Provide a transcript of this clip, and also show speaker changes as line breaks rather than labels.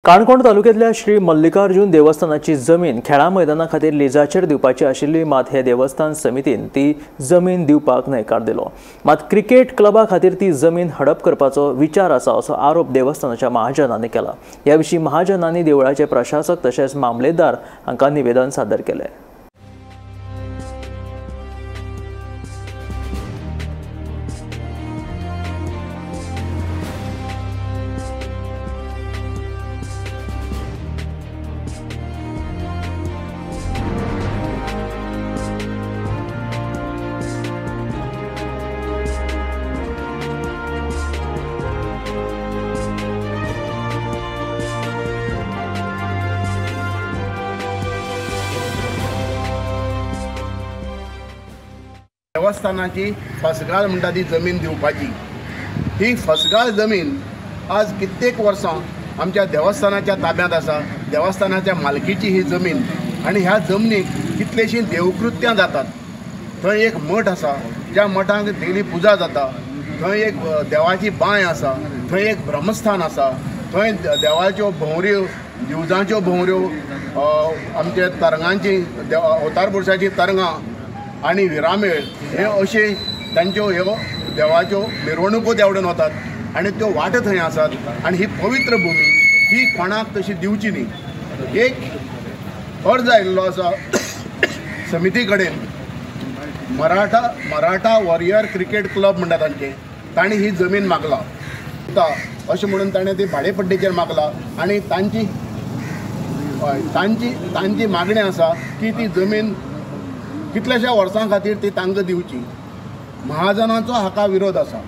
काणकोण तालुक्यातल्या श्री मल्लिकार्जुन देवस्थानाची जमीन खेळा मैदाना खातीर लिजाचेर दिवपाची आशिल्ली, मात हे देवस्थान समितीन ती जमीन दिवपाक न्हयकार दिलो। मात क्रिकेट क्लबा खातीर ती जमीन हडप करपाचो विचार आसा असो आरोप देवस्थानाच्या महाजनांनी केला। ह्या विशीं महाजनांनी देवळाचे प्रशासक तशेंच मामलेदार हांकां निवेदन सादर केलें।
देवस्थानाची फसगाळ म्हणटा ती जमीन दिवपाची। ही फसगाळ जमीन आज कित्येक वर्सां आमच्या देवस्थानाच्या ताब्यांत आसा। देवस्थानाच्या मालकीची ही जमीन आणि ह्या जमनीक कितलीशीं देवकृत्यां जातात। थंय एक मठ आसा, ज्या मठांक डेली पुजा जाता। थंय एक देवाची बांय आसा, थंय एक ब्रह्मस्थान आसा, थंय देवाच्यो भोवऱ्यो, दिवजांच्यो भोवऱ्यो, आमचे तरंगांची अवतार पुरुशाची तरंगां आणि विरामेळ हे अशे तांच्यो ह्यो देवाच्यो मिरवणुको देवडून वतात आणि त्यो वाट थंय आसात। आणि ही पवित्र भूमी ही कोणाक तशी दिवची न्ही। एक अर्ज आयिल्लो आसा समिती कडेन, मराठा वॉरियर क्रिकेट क्लब म्हणटा तांचे, तांणी ही जमीन मागला अशें म्हणून ताणें ती भाडेपट्टीचेर मागला। आणि तांची मागणी आसा की ती जमीन कितल्याशा वर्सां खातीर ती तांकां दिवची। महाजनांचो हाका विरोध आसा।